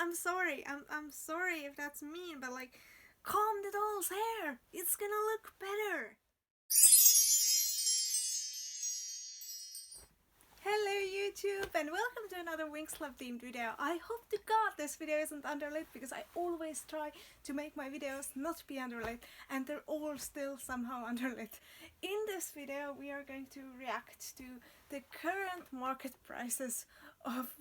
I'm sorry. I'm sorry if that's mean, but like, comb the doll's hair. It's gonna look better. Hello YouTube and welcome to another Winx Club themed video. I hope to God this video isn't underlit because I always try to make my videos not be underlit and they're all still somehow underlit. In this video we are going to react to the current market prices of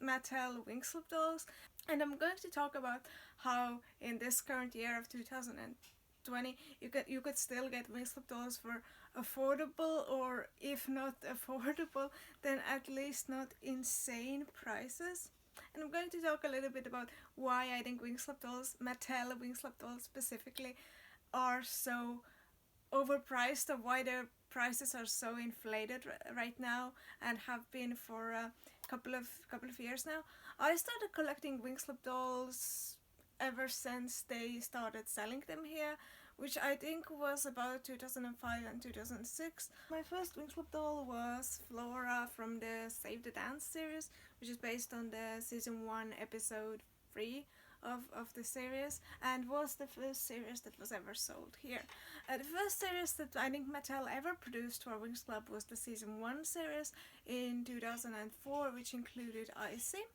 Mattel Winx Club dolls, and I'm going to talk about how in this current year of 2020 you could still get Winx Club dolls for affordable, or if not affordable, then at least not insane prices. And I'm going to talk a little bit about why I think Winx Club dolls, Mattel Winx Club dolls specifically, are so overpriced, of why their prices are so inflated right now and have been for a couple of years now. I started collecting Winx Club dolls ever since they started selling them here, which I think was about 2005 and 2006. My first Winx Club doll was Flora from the Save the Dance series, which is based on the season 1 episode 3 of the series, and was the first series that was ever sold here. The first series that I think Mattel ever produced for Winx Club was the season 1 series in 2004, which included Icy,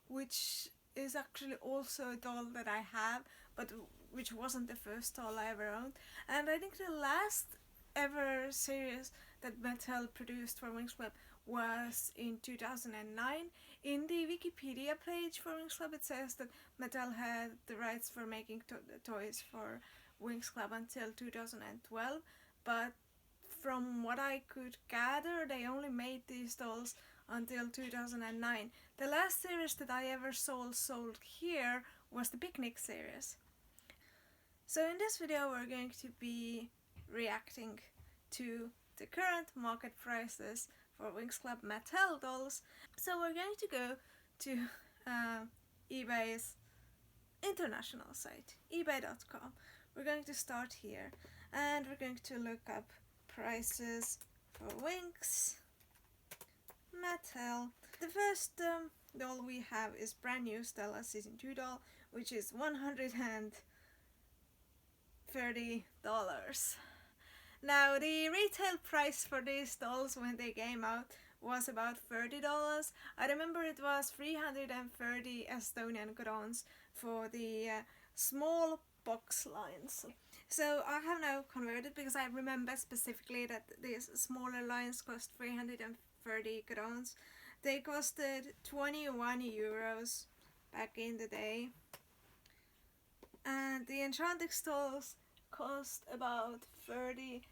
which is actually also a doll that I have, but which wasn't the first doll I ever owned. And I think the last ever series that Mattel produced for Winx Club was in 2009. In the Wikipedia page for Winx Club it says that Mattel had the rights for making toys for Winx Club until 2012, but from what I could gather they only made these dolls until 2009. The last series that I ever sold here was the Picnic series. So in this video we're going to be reacting to the current market prices for Winx Club Mattel dolls. So we're going to go to eBay's international site, ebay.com. We're going to start here and we're going to look up prices for Winx Mattel. The first doll we have is brand new Stella Season 2 doll, which is $130. Now the retail price for these dolls when they came out was about $30. I remember it was 330 Estonian crowns for the small box lines. So I have now converted because I remember specifically that these smaller lines cost 330 crowns. They costed 21 euros back in the day. And the Enchanted dolls cost about 30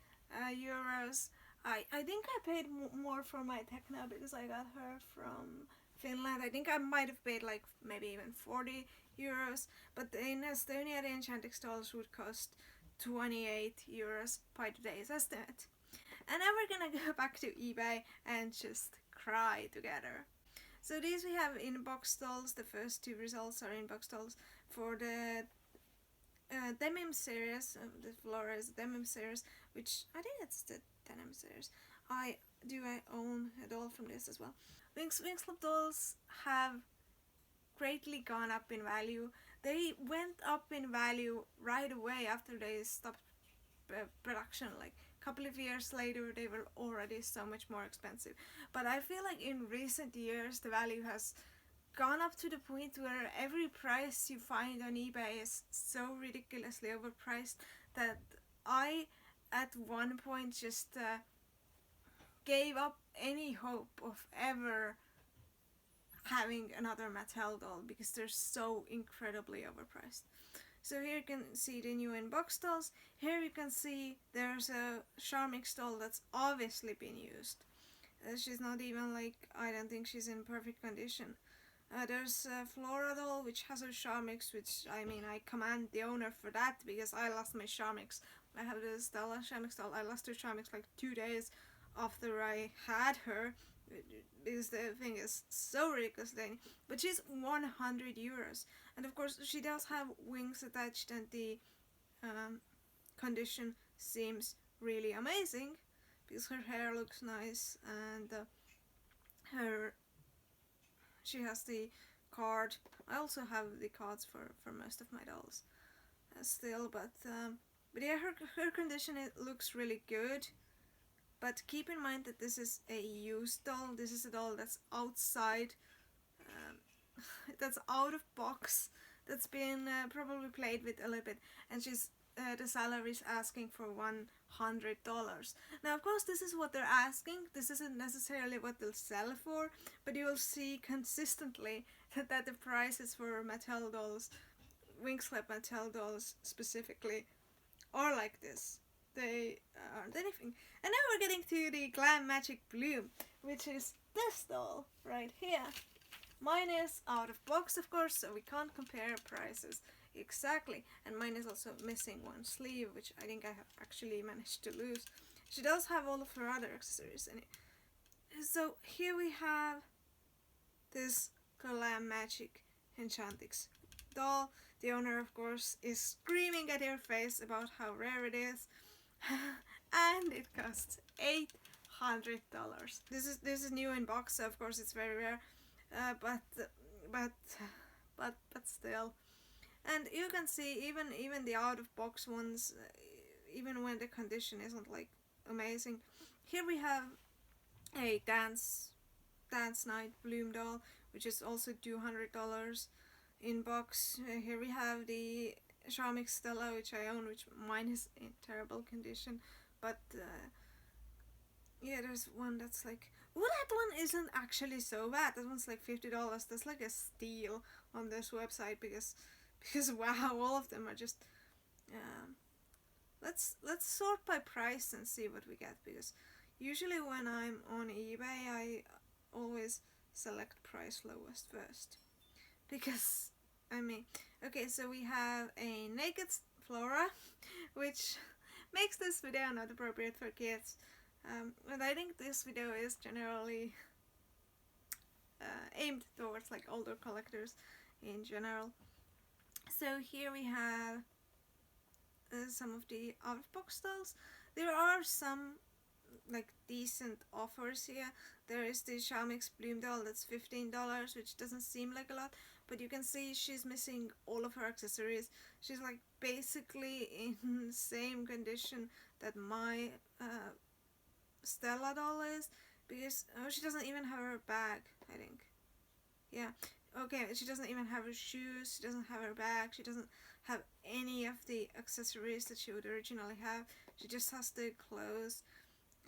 euros. I think I paid more for my Tekna because I got her from Finland. I think I might have paid like maybe even 40 euros. But in Estonia the Enchanted dolls would cost 28 euros by today's estimate. And now we're gonna go back to eBay and just cry together. So these we have in-box dolls. The first two results are in-box dolls for the Denim series, the Flora's Denim series, which I think it's the Denim series. I own a doll from this as well. Winx Club dolls have greatly gone up in value. They went up in value right away after they stopped production. Like a couple of years later they were already so much more expensive. But I feel like in recent years the value has gone up to the point where every price you find on eBay is so ridiculously overpriced that I at one point just gave up any hope of ever having another Mattel doll because they're so incredibly overpriced. So here you can see the new in-box dolls. Here you can see there's a Charmix doll that's obviously been used. She's not even like, I don't think she's in perfect condition. There's a Flora doll which has a Charmix, which I mean I commend the owner for that because I lost my Charmix. I have the Stella Charmix doll. I lost her Charmix like 2 days after I had her because the thing is so ridiculous. But she's 100 euros, and of course she does have wings attached, and the condition seems really amazing because her hair looks nice and she has the card. I also have the cards for most of my dolls still, but yeah, her condition, it looks really good. But keep in mind that this is a used doll. This is a doll that's outside, that's out of box, that's been probably played with a little bit, and she's the seller is asking for $100. Now, of course, this is what they're asking. This isn't necessarily what they'll sell for, but you will see consistently that the prices for Mattel dolls, Winx Club Mattel dolls specifically, are like this. They aren't anything. And now we're getting to the Glam Magic Bloom, which is this doll right here. Mine is out of box, of course, so we can't compare prices exactly. And mine is also missing one sleeve, which I think I have actually managed to lose. She does have all of her other accessories in it. So here we have this Glam Magic Enchantix doll. The owner, of course, is screaming at your face about how rare it is. And it costs $800. This is new in box, so of course it's very rare. But still. And you can see even the out of box ones, even when the condition isn't like amazing. Here we have a dance night Bloom doll, which is also $200 in box. Here we have the Charmix Stella, which I own, which mine is in terrible condition, but yeah, there's one that's like, well, that one isn't actually so bad. That one's like $50. That's like a steal on this website because wow, all of them are just let's sort by price and see what we get, because usually when I'm on eBay I always select price lowest first, because I mean, okay, so we have a naked Flora, which makes this video not appropriate for kids. And I think this video is generally aimed towards like older collectors in general. So here we have some of the out of box dolls. There are some like decent offers here. There is the Charmix Bloom doll that's $15, which doesn't seem like a lot, but you can see she's missing all of her accessories. She's like basically in the same condition that my Stella doll is, because she doesn't even have her bag, I think. Yeah, okay, she doesn't even have her shoes, she doesn't have her bag, she doesn't have any of the accessories that she would originally have. She just has the clothes,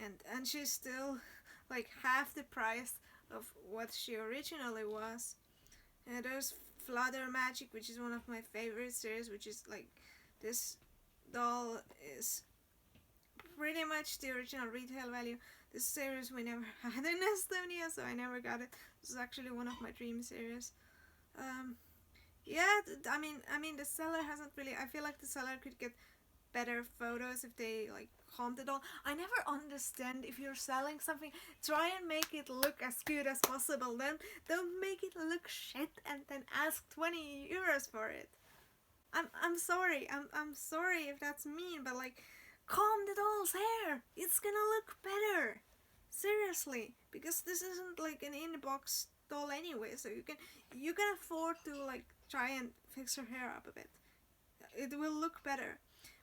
and she's still like half the price of what she originally was. And there's Flutter Magic, which is one of my favorite series, which is like, this doll is pretty much the original retail value. This series we never had in Estonia, so I never got it. This is actually one of my dream series. Yeah, I mean the seller hasn't really, I feel like the seller could get better photos if they like calmed it all. I never understand, if you're selling something, try and make it look as good as possible. Then don't make it look shit and then ask 20 euros for it. I'm sorry. I'm sorry if that's mean, but like, calm the doll's hair. It's gonna look better. Seriously, because this isn't like an in-box doll anyway, so you can afford to like try and fix her hair up a bit. It will look better.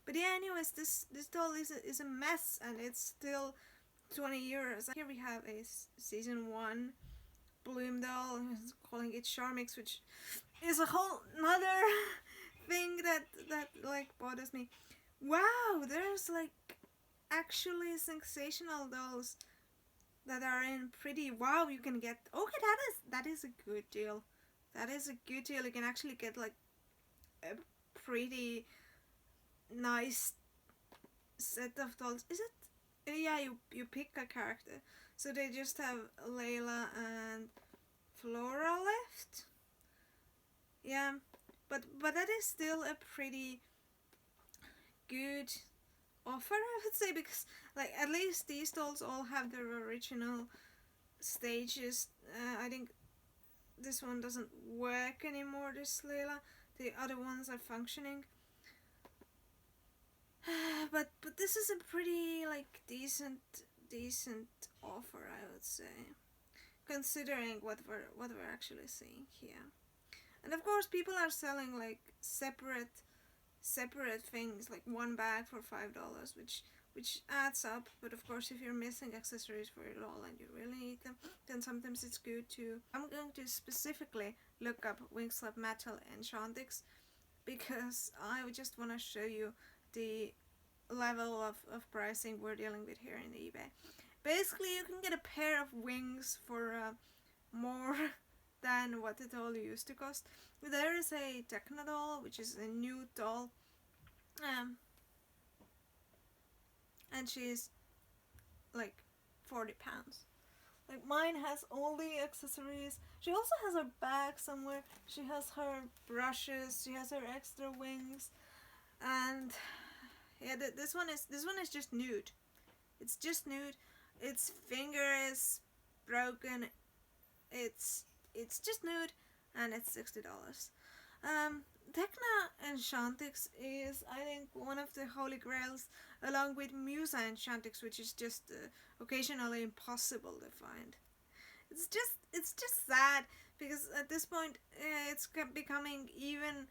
But yeah, anyways, this doll is a mess, and it's still 20 euros. Here we have a season 1 Bloom doll, calling it Charmix, which is a whole nother thing that like bothers me. Wow, there's like actually sensational dolls that are in pretty, wow, you can get, okay, that is a good deal. That is a good deal. You can actually get like a pretty nice set of dolls. Is it? Yeah, you pick a character. So they just have Layla and Flora left. Yeah, but that is still a pretty good offer, I would say, because like at least these dolls all have their original stages. I think this one doesn't work anymore, this Layla. The other ones are functioning. But this is a pretty like decent offer, I would say, considering what we're actually seeing here. And of course people are selling like separate things, like one bag for $5, which adds up. But of course if you're missing accessories for your doll and you really need them, then sometimes it's good to... I'm going to specifically look up Winx Club Mattel and Shantix, because I just want to show you the level of pricing we're dealing with here in eBay. Basically you can get a pair of wings for more than what the doll used to cost. There is a Techno doll, which is a nude doll, and she's like £40. Like, mine has all the accessories. She also has her bag somewhere. She has her brushes. She has her extra wings, and yeah, this one is just nude. It's just nude. Its finger is broken. It's just nude, and it's $60. Tekna and Shantix is, I think, one of the holy grails, along with Musa and Shantix, which is just occasionally impossible to find. It's just sad, because at this point it's becoming, even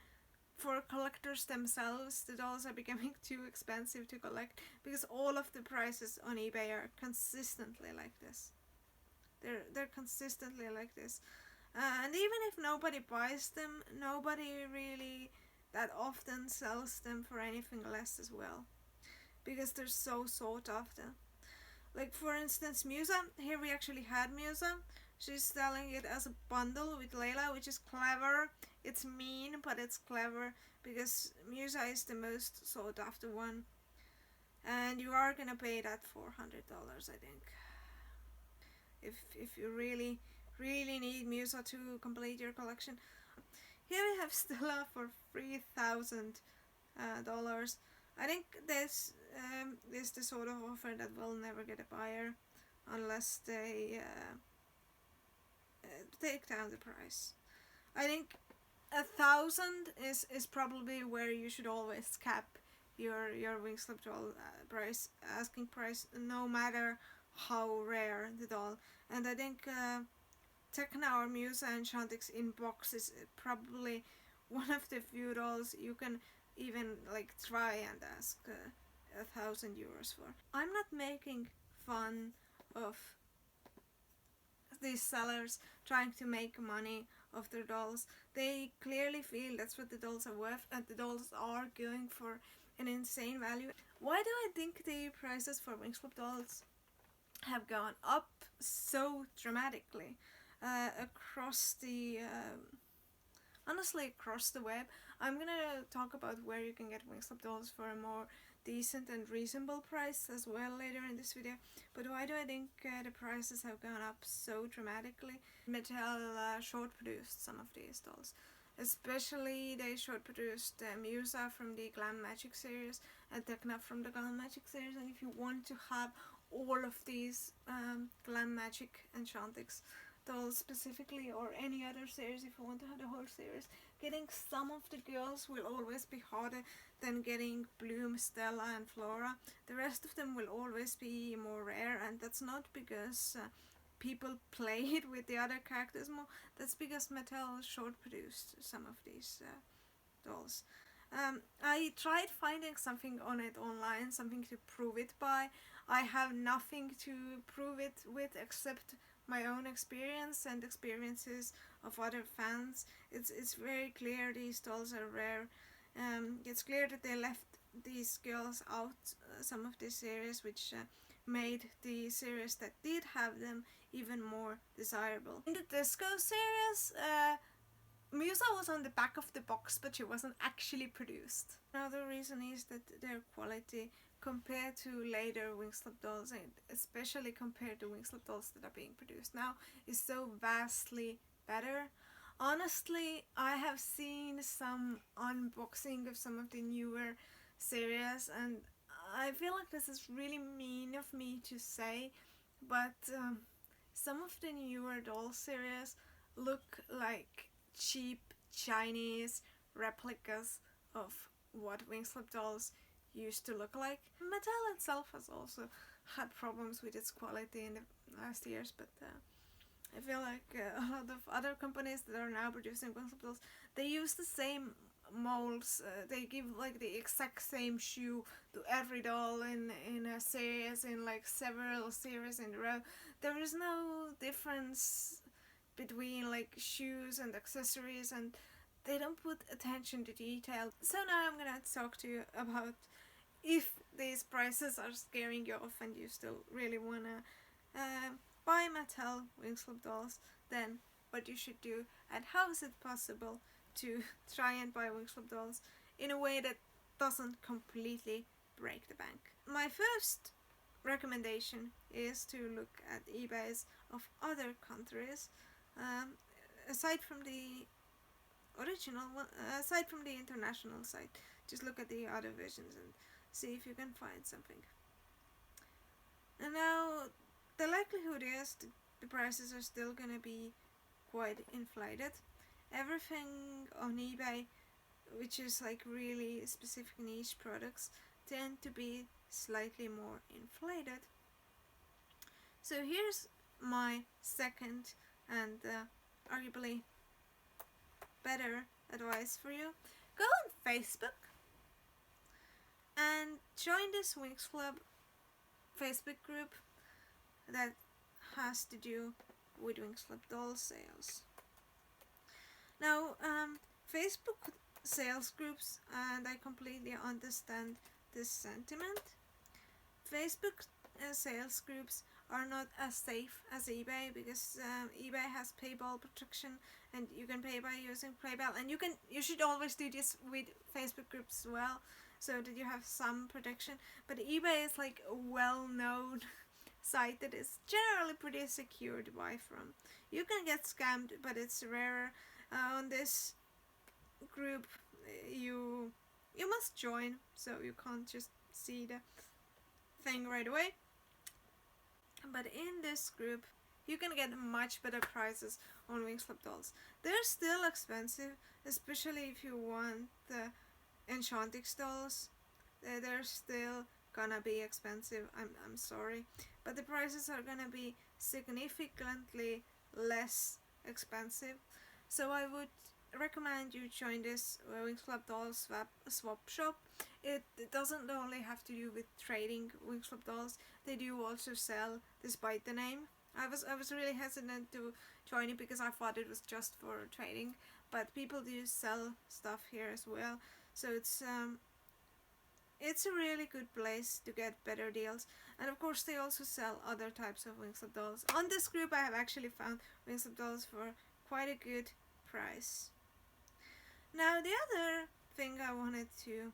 for collectors themselves, the dolls are becoming too expensive to collect, because all of the prices on eBay are consistently like this. They're consistently like this. And even if nobody buys them, nobody really that often sells them for anything less as well, because they're so sought after. Like, for instance, Musa. Here we actually had Musa. She's selling it as a bundle with Layla, which is clever. It's mean, but it's clever, because Musa is the most sought after one, and you are gonna pay that $400, I think, if you really need Musa to complete your collection. Here we have Stella for $3,000. I think this is the sort of offer that will never get a buyer unless they take down the price. I think 1,000 is probably where you should always cap your Winx Club doll price, asking price, no matter how rare the doll. And I think Tekna or Musa and Shantix in box is probably one of the few dolls you can even like try and ask €1,000 for. I'm not making fun of these sellers trying to make money off their dolls. They clearly feel that's what the dolls are worth, and the dolls are going for an insane value. Why do I think the prices for Winx Club dolls have gone up so dramatically across the honestly across the web? I'm gonna talk about where you can get Winx Club dolls for a more decent and reasonable price as well later in this video. But why do I think the prices have gone up so dramatically? Mattel short produced some of these dolls. Especially they short produced Musa from the Glam Magic series and Tekna from the Glam Magic series. And if you want to have all of these Glam Magic and Shantix dolls specifically, or any other series, if you want to have the whole series, getting some of the girls will always be harder than getting Bloom, Stella and Flora. The rest of them will always be more rare, and that's not because people played with the other characters more. That's because Mattel short produced some of these dolls. I tried finding something on it online, something to prove it by. I have nothing to prove it with except my own experience and experiences of other fans. It's very clear these dolls are rare. It's clear that they left these girls out some of this series, which made the series that did have them even more desirable. In the Disco series, Musa was on the back of the box, but she wasn't actually produced. Another reason is that their quality compared to later Winx Club dolls, and especially compared to Winx Club dolls that are being produced now, is so vastly better. Honestly, I have seen some unboxing of some of the newer series, and I feel like this is really mean of me to say, but some of the newer doll series look like cheap Chinese replicas of what Winx Club dolls used to look like. Mattel itself has also had problems with its quality in the last years, but I feel like a lot of other companies that are now producing Winx Club dolls, they use the same molds. They give like the exact same shoe to every doll in a series, in like several series in a row. There is no difference between like shoes and accessories, and they don't put attention to detail. So now I'm gonna talk to you about if these prices are scaring you off and you still really wanna buy Mattel Winx Club dolls, then what you should do, and how is it possible to try and buy Winx Club dolls in a way that doesn't completely break the bank. My first recommendation is to look at eBays of other countries, aside from the original one, aside from the international site. Just look at the other versions and see if you can find something. And now the likelihood is the prices are still gonna be quite inflated. Everything on eBay, which is like really specific niche products, tend to be slightly more inflated. So here's my second and arguably better advice for you. Go on Facebook and join this Winx Club Facebook group that has to do with Winx Club doll sales. Now, Facebook sales groups, and I completely understand this sentiment. Facebook sales groups are not as safe as eBay, because eBay has paywall protection and you can pay by using PayPal, and you should always do this with Facebook groups as well, so that you have some protection. But eBay is like a well-known site that is generally pretty secure to buy from. You can get scammed, but it's rarer. On this group, you must join, so you can't just see the thing right away. But in this group, you can get much better prices on Winx Club dolls. They're still expensive, especially if you want the Enchantix dolls. They're still gonna be expensive. I'm sorry, but the prices are gonna be significantly less expensive. So I would recommend you join this Winx Club doll swap shop. It doesn't only have to do with trading Winx Club dolls. They do also sell, despite the name. I was really hesitant to join it because I thought it was just for trading, but people do sell stuff here as well. So it's a really good place to get better deals. And of course they also sell other types of Winx Club dolls. On this group I have actually found Winx Club dolls for quite a good price. Now the other thing I wanted to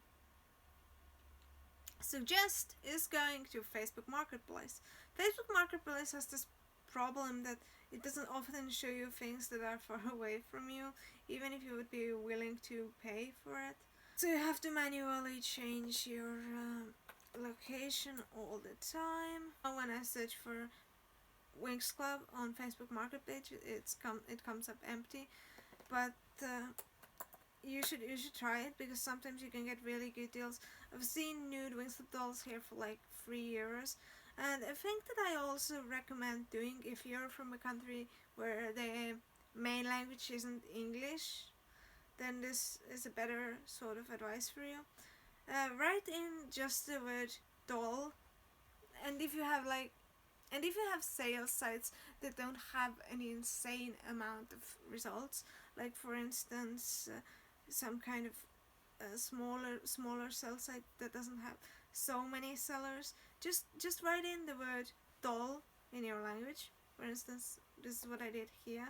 suggest is going to Facebook Marketplace. Facebook Marketplace has this problem that it doesn't often show you things that are far away from you, even if you would be willing to pay for it. So you have to manually change your location all the time. When I search for Winx Club on Facebook Marketplace, it comes up empty. But you should try it, because sometimes you can get really good deals. I've seen Nude Winx Club dolls here for like €3. And a thing that I also recommend doing if you're from a country where the main language isn't English, then this is a better sort of advice for you. Write in just the word doll, and if you have sales sites that don't have an insane amount of results, like for instance some kind of smaller sell site that doesn't have so many sellers, just write in the word doll in your language. For instance, this is what I did here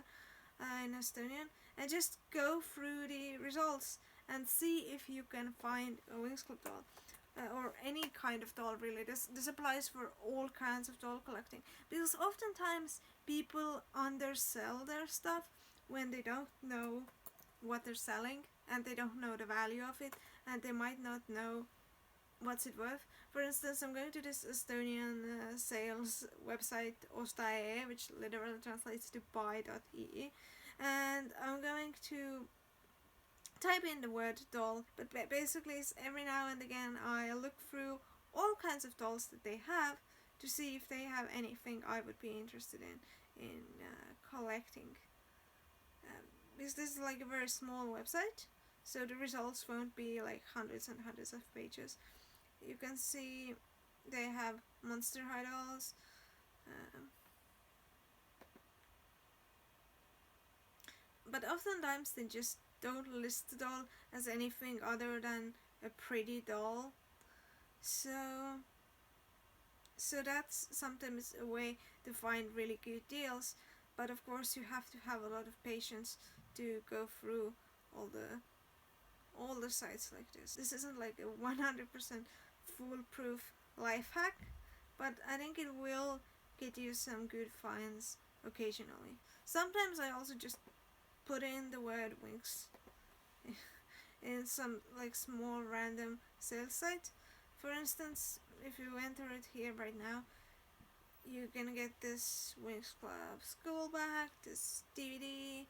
in Estonian, and just go through the results and see if you can find a Winx Club doll. Or any kind of doll, really. This applies for all kinds of doll collecting, because oftentimes people undersell their stuff when they don't know what they're selling, and they don't know the value of it, and they might not know what's it worth. For instance, I'm going to this Estonian sales website, osta.ee, which literally translates to buy.ee, and I'm going to type in the word doll, but basically every now and again I look through all kinds of dolls that they have to see if they have anything I would be interested in collecting. Because this is like a very small website, so the results won't be like hundreds and hundreds of pages. You can see they have monster high dolls, but oftentimes they just don't list the doll as anything other than a pretty doll. So that's sometimes a way to find really good deals, but of course you have to have a lot of patience to go through all the sites like this. This isn't like a 100% foolproof life hack, but I think it will get you some good finds occasionally. Sometimes I also just put in the word Winx in some like small random sales site. For instance, if you enter it here right now, you're gonna get this Winx Club school bag, this DVD,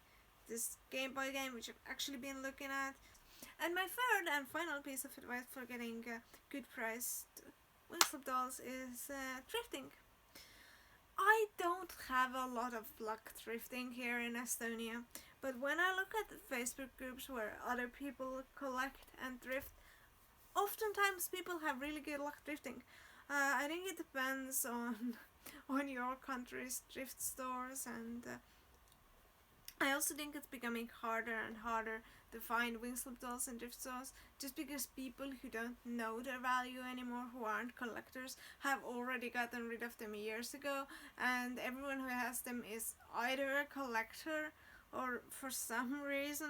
this Game Boy game, which I've actually been looking at. And my third and final piece of advice for getting good priced Winx Club dolls is thrifting. I don't have a lot of luck thrifting here in Estonia, but when I look at the Facebook groups where other people collect and thrift, oftentimes people have really good luck thrifting. I think it depends on your country's thrift stores, and I also think it's becoming harder and harder to find Winx Club dolls in thrift stores, just because people who don't know their value anymore, who aren't collectors, have already gotten rid of them years ago, and everyone who has them is either a collector or for some reason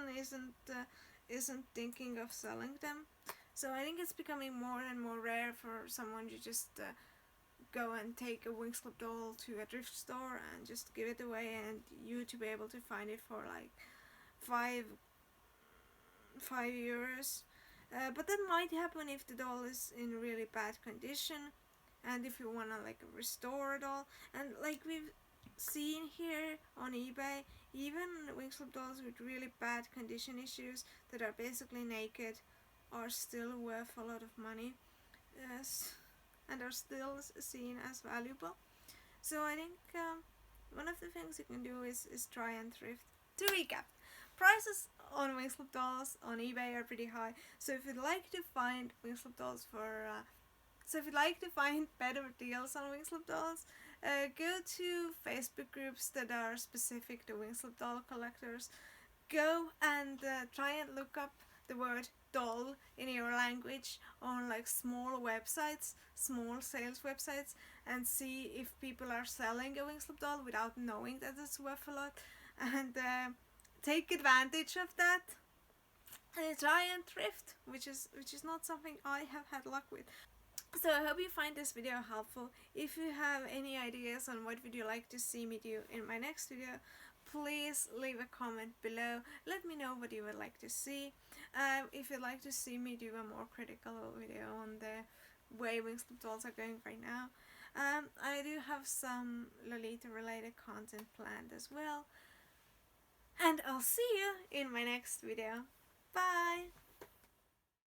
isn't thinking of selling them. So I think it's becoming more and more rare for someone to just go and take a Winx Club doll to a thrift store and just give it away, and you to be able to find it for like €5. But that might happen if the doll is in really bad condition, and if you wanna like restore a doll. And like we've seen here on eBay, even Winx Club dolls with really bad condition issues that are basically naked are still worth a lot of money. Yes. And are still seen as valuable. So I think one of the things you can do is try and thrift. To recap, prices on Winx Club dolls on eBay are pretty high. So if you'd like to find Winx Club dolls better deals on Winx Club dolls, go to Facebook groups that are specific to Winx Club doll collectors. Go and try and look up the word doll in your language on like small websites, small sales websites, and see if people are selling a Winx Club doll without knowing that it's worth a lot, and take advantage of that and try and thrift, which is not something I have had luck with. So I hope you find this video helpful. If you have any ideas on what would you like to see me do in my next video, please leave a comment below. Let me know what you would like to see. If you'd like to see me do a more critical video on the way Winx Club dolls are going right now, I do have some Lolita related content planned as well. And I'll see you in my next video. Bye!